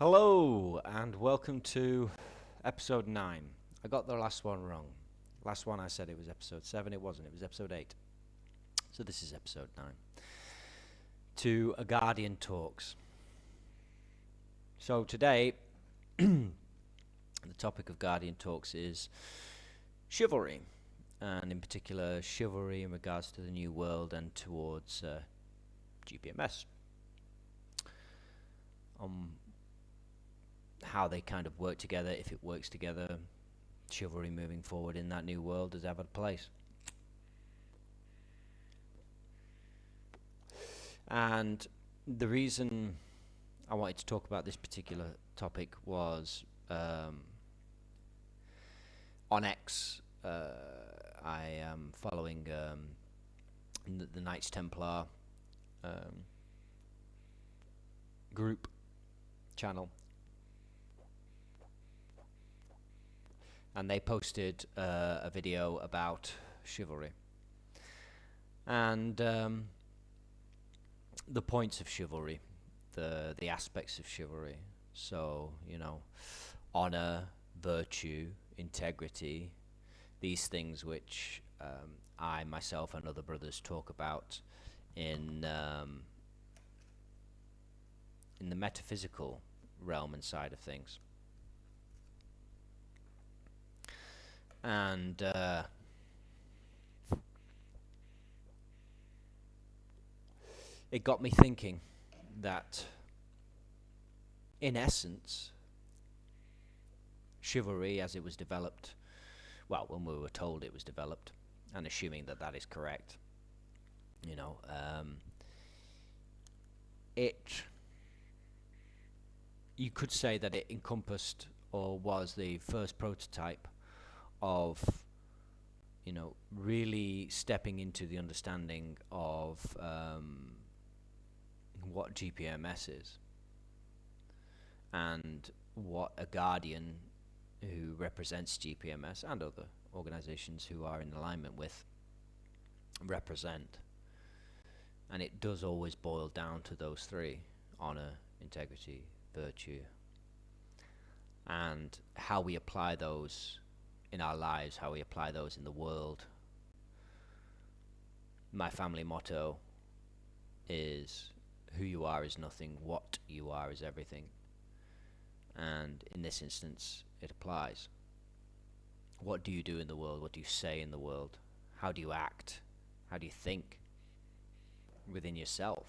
Hello and welcome to episode 9. I got the last one wrong. Last one I said it was episode 7, it wasn't, it was episode 8. So this is episode 9. To A Guardian Talks. So today, the topic of Guardian Talks is chivalry, and in particular chivalry in regards to the New World and towards GPMS. How they kind of work together, if it works together, chivalry moving forward in that new world has ever place. And the reason I wanted to talk about this particular topic was on X. I am following the Knights Templar group channel, and they posted a video about chivalry and the points of chivalry, the aspects of chivalry. So, honor, virtue, integrity, these things which I, myself, and other brothers talk about in the metaphysical realm and side of things. And it got me thinking that, in essence, chivalry as it was developed, well, when we were told it was developed, and assuming that that is correct, you could say that it encompassed or was the first prototype of really stepping into the understanding of what GPMS is and what a guardian who represents GPMS and other organizations who are in alignment with represent. And it does always boil down to those three: honor, integrity, virtue, and how we apply those in our lives, how we apply those in the world. My family motto is, who you are is nothing, what you are is everything. And in this instance, it applies. What do you do in the world? What do you say in the world? How do you act? How do you think within yourself?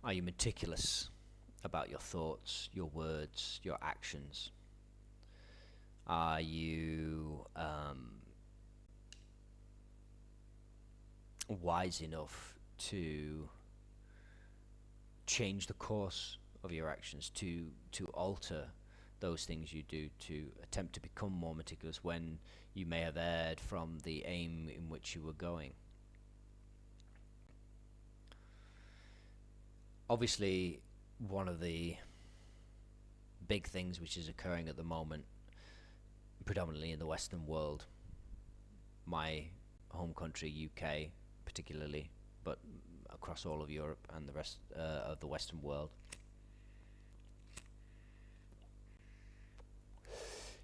Are you meticulous about your thoughts, your words, your actions? Are you wise enough to change the course of your actions, to alter those things you do, to attempt to become more meticulous when you may have erred from the aim in which you were going? Obviously, one of the big things which is occurring at the moment, predominantly in the Western world, my home country, UK particularly, but across all of Europe and the rest of the Western world,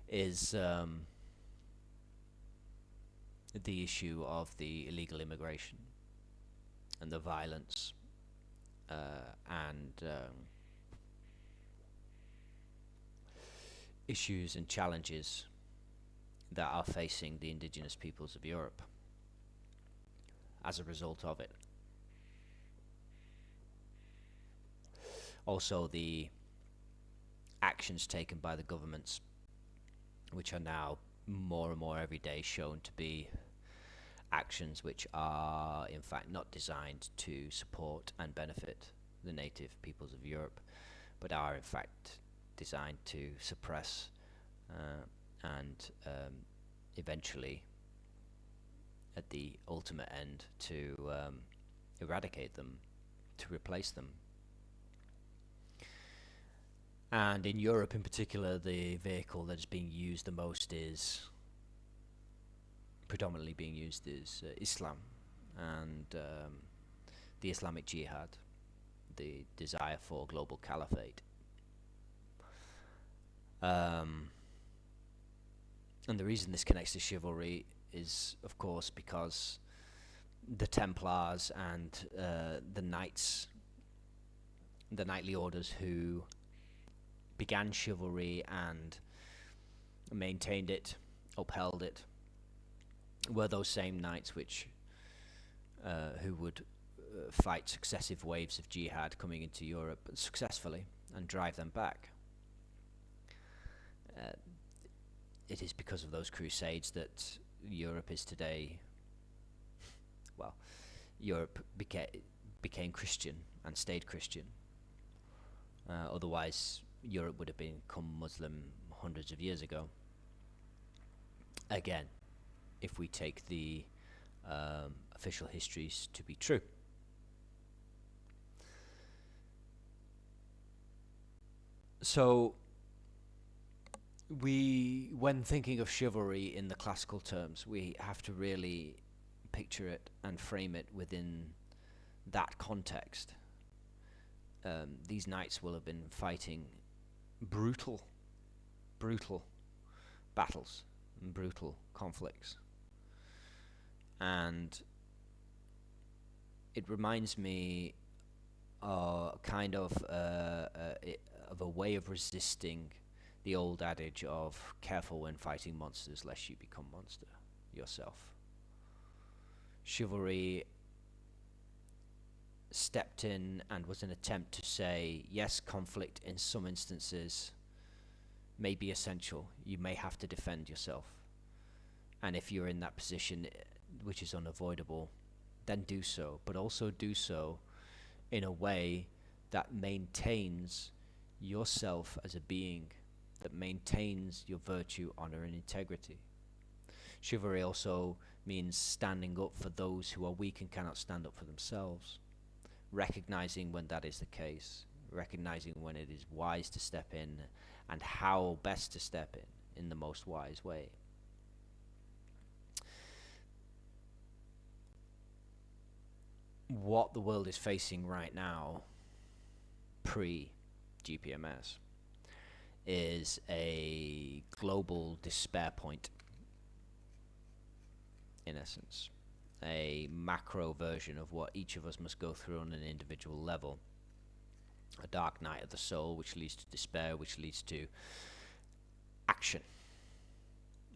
is the issue of the illegal immigration and the violence and issues and challenges that are facing the indigenous peoples of Europe as a result of it. Also, the actions taken by the governments, which are now more and more every day shown to be actions which are in fact not designed to support and benefit the native peoples of Europe, but are in fact designed to suppress and eventually, at the ultimate end, to eradicate them, to replace them. And in Europe in particular, the vehicle that is being used the most is predominantly being used is Islam and the Islamic Jihad, the desire for global caliphate. And the reason this connects to chivalry is, of course, because the Templars and the knights, the knightly orders who began chivalry and maintained it, upheld it, were those same knights who would fight successive waves of jihad coming into Europe successfully and drive them back. It is because of those crusades that Europe is today, well, Europe became Christian and stayed Christian. Otherwise, Europe would have become Muslim hundreds of years ago. Again, if we take the official histories to be true. So, when thinking of chivalry in the classical terms, we have to really picture it and frame it within that context. These knights will have been fighting brutal battles and brutal conflicts. And it reminds me kind of a way of resisting the old adage of careful when fighting monsters lest you become monster yourself. Chivalry stepped in and was an attempt to say, yes, conflict in some instances may be essential. You may have to defend yourself. And if you're in that position, which is unavoidable, then do so. But also do so in a way that maintains yourself as a being, that maintains your virtue, honor, and integrity. Chivalry also means standing up for those who are weak and cannot stand up for themselves, recognizing when that is the case, recognizing when it is wise to step in and how best to step in the most wise way. What the world is facing right now, pre-GPMS, is a global despair point, in essence. A macro version of what each of us must go through on an individual level. A dark night of the soul, which leads to despair, which leads to action.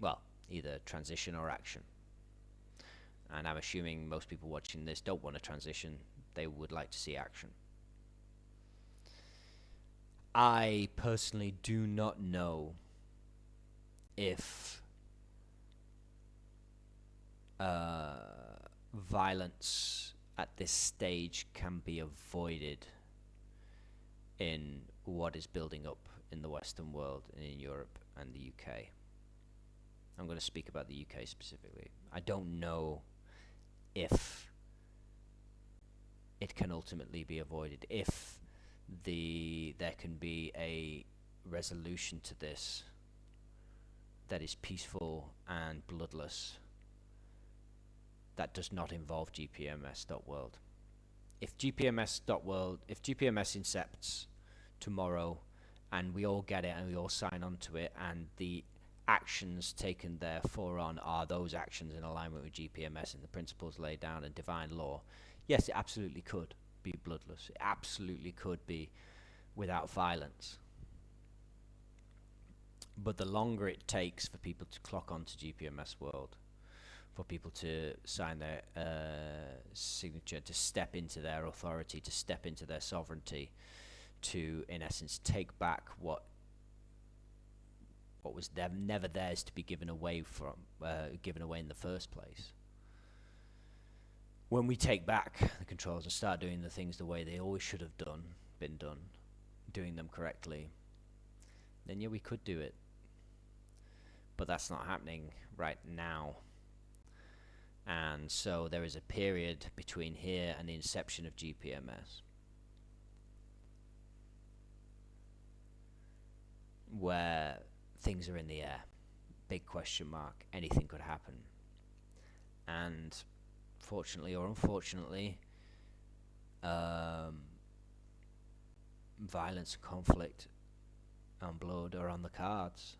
Well, either transition or action. And I'm assuming most people watching this don't want a transition, they would like to see action. I personally do not know if violence at this stage can be avoided in what is building up in the Western world and in Europe and the UK. I'm going to speak about the UK specifically. I don't know if it can ultimately be avoided, if there can be a resolution to this that is peaceful and bloodless, that does not involve gpms.world. If gpms.world, if GPMS incepts tomorrow and we all get it and we all sign on to it, and the actions taken therefore on are those actions in alignment with GPMS and the principles laid down in divine law, yes, it absolutely could be bloodless. It absolutely could be without violence. But the longer it takes for people to clock on to GPMS world, for people to sign their signature, to step into their authority, to step into their sovereignty, to, in essence, take back what was never theirs to be given away in the first place. When we take back the controls and start doing the things the way they always should have been done, doing them correctly, then yeah, we could do it. But that's not happening right now. And so there is a period between here and the inception of GPMS where things are in the air. Big question mark. Anything could happen. And fortunately or unfortunately, violence, conflict, and blood are on the cards.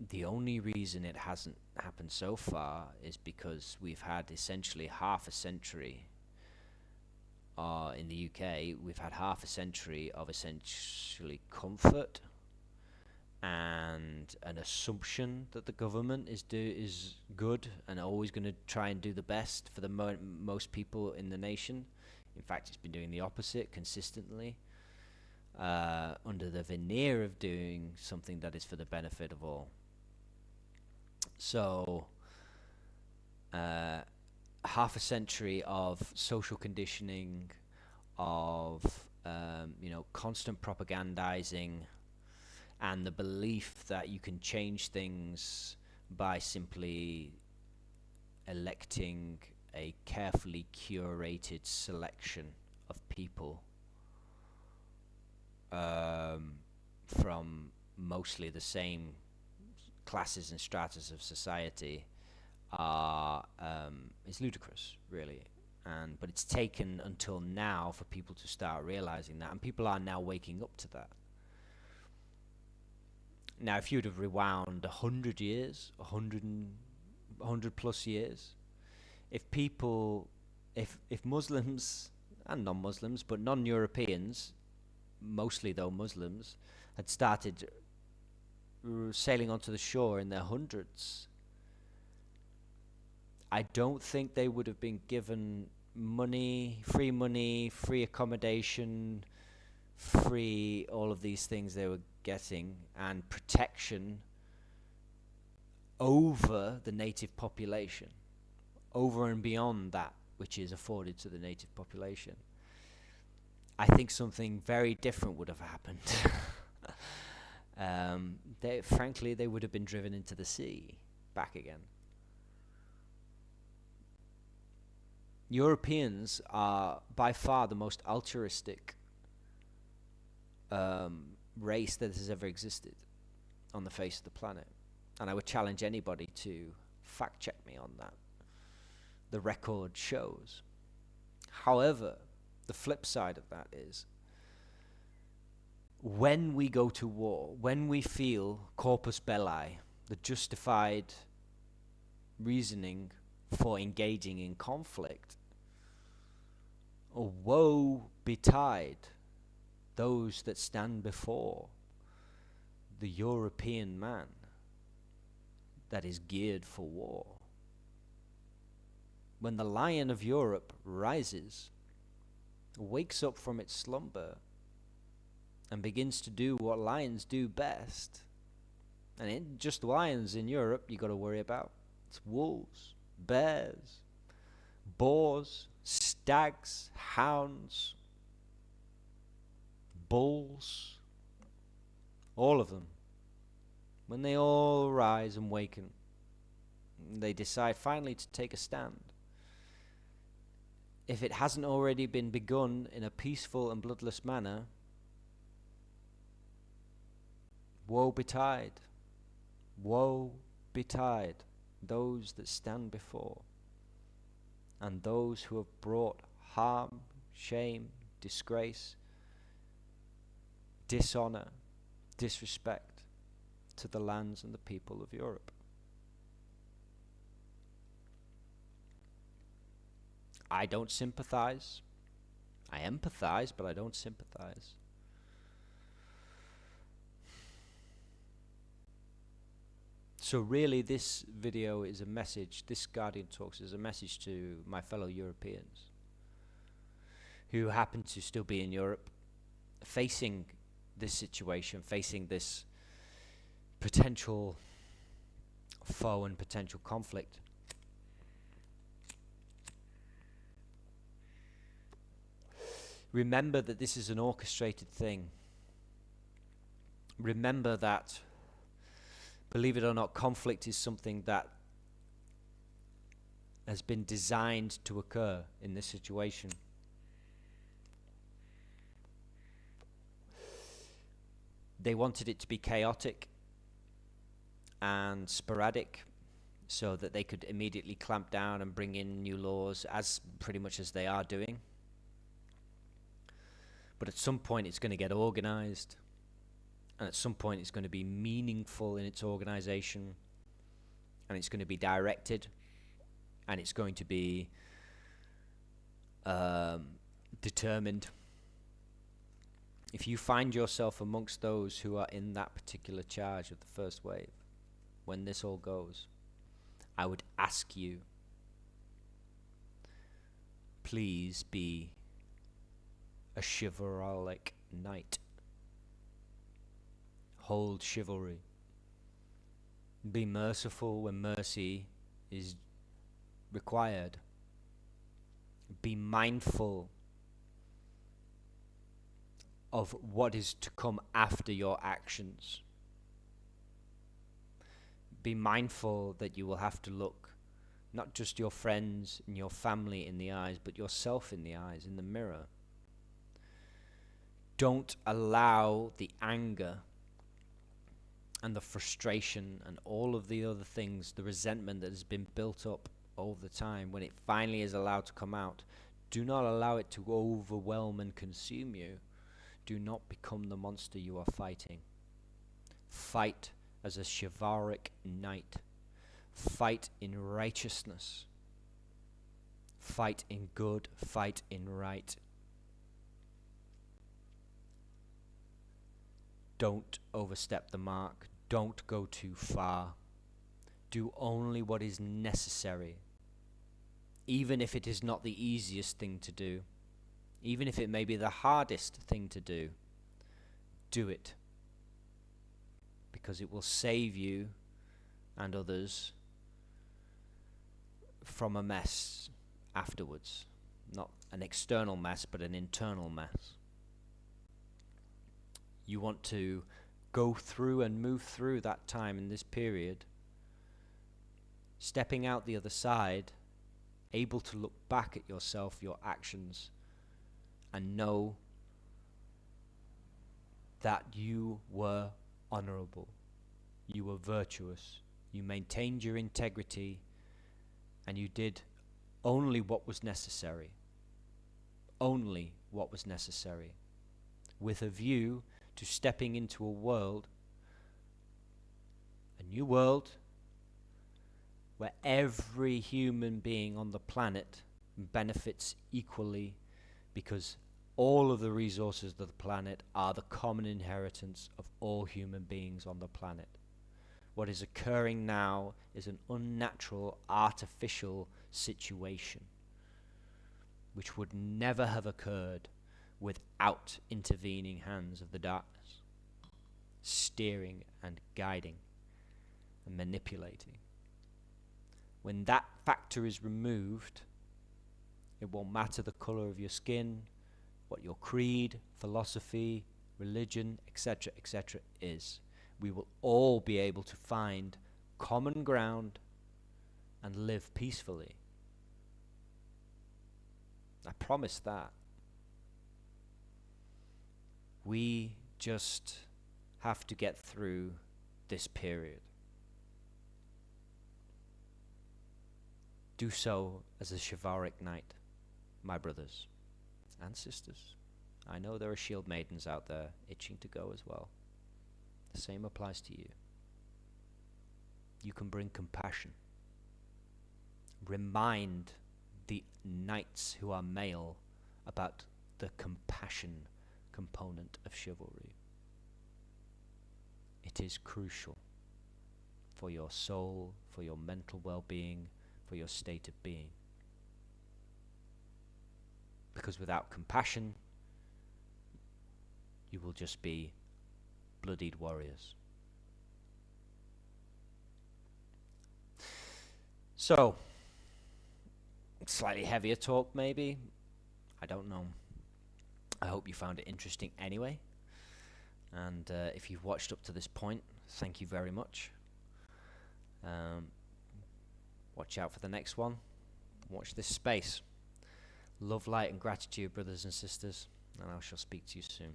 The only reason it hasn't happened so far is because we've had essentially half a century. In the UK, we've had half a century of essentially comfort and an assumption that the government is good and always going to try and do the best for the most people in the nation. In fact, it's been doing the opposite consistently, under the veneer of doing something that is for the benefit of all. So, half a century of social conditioning, of constant propagandizing, and the belief that you can change things by simply electing a carefully curated selection of people from mostly the same classes and stratas of society is ludicrous, really. But it's taken until now for people to start realizing that, and people are now waking up to that. Now, if you'd have rewound 100 years, 100 plus years, if Muslims and non-Muslims, but non-Europeans, mostly though Muslims, had started sailing onto the shore in their hundreds, I don't think they would have been given money, free accommodation, free all of these things they were getting, and protection over the native population, over and beyond that which is afforded to the native population. I think something very different would have happened. Frankly, they would have been driven into the sea, back again. Europeans are by far the most altruistic race that has ever existed on the face of the planet. And I would challenge anybody to fact check me on that. The record shows. However, the flip side of that is, when we go to war, when we feel corpus belli, the justified reasoning for engaging in conflict, woe betide those that stand before the European man that is geared for war. When the lion of Europe rises, wakes up from its slumber, and begins to do what lions do best, and it ain't just lions in Europe you got to worry about. It's wolves, bears, boars, stags, hounds, bulls, all of them. When they all rise and waken, they decide finally to take a stand. If it hasn't already been begun in a peaceful and bloodless manner, woe betide those that stand before, and those who have brought harm, shame, disgrace, dishonor, disrespect to the lands and the people of Europe. I don't sympathize. I empathize, but I don't sympathize. So really, this video is a message, this Guardian Talks is a message to my fellow Europeans who happen to still be in Europe, facing this situation, facing this potential foe and potential conflict. Remember that this is an orchestrated thing. Remember that, believe it or not, conflict is something that has been designed to occur in this situation. They wanted it to be chaotic and sporadic so that they could immediately clamp down and bring in new laws, as pretty much as they are doing. But at some point it's going to get organized, and at some point it's going to be meaningful in its organization, and it's going to be directed, and it's going to be determined. If you find yourself amongst those who are in that particular charge of the first wave, when this all goes, I would ask you, please be a chivalric knight. Hold chivalry. Be merciful when mercy is required. Be mindful of what is to come after your actions. Be mindful that you will have to look not just your friends and your family in the eyes, but yourself in the eyes, in the mirror. Don't allow the anger and the frustration and all of the other things, the resentment that has been built up over the time, when it finally is allowed to come out, do not allow it to overwhelm and consume you. Do not become the monster you are fighting. Fight as a chivalric knight. Fight in righteousness. Fight in good. Fight in right. Don't overstep the mark. Don't go too far. Do only what is necessary. Even if it is not the easiest thing to do. Even if it may be the hardest thing to do. Do it. Because it will save you and others from a mess afterwards. Not an external mess, but an internal mess. You want to go through and move through that time in this period, stepping out the other side, able to look back at yourself, your actions, and know that you were honorable, you were virtuous, you maintained your integrity, and you did only what was necessary. Only what was necessary. With a view to stepping into a world, a new world, where every human being on the planet benefits equally, because all of the resources of the planet are the common inheritance of all human beings on the planet. What is occurring now is an unnatural, artificial situation, which would never have occurred without intervening hands of the darkness, steering and guiding and manipulating. When that factor is removed, it won't matter the color of your skin, what your creed, philosophy, religion, etc., etc. is. We will all be able to find common ground and live peacefully. I promise that. We just have to get through this period. Do so as a chivalric knight, my brothers and sisters. I know there are shield maidens out there itching to go as well. The same applies to you. You can bring compassion. Remind the knights who are male about the compassion component of chivalry. It is crucial for your soul, for your mental well-being, for your state of being. Because without compassion, you will just be bloodied warriors. So, slightly heavier talk maybe. I don't know. I hope you found it interesting anyway. And if you've watched up to this point, thank you very much. Watch out for the next one. Watch this space. Love, light, and gratitude, brothers and sisters. And I shall speak to you soon.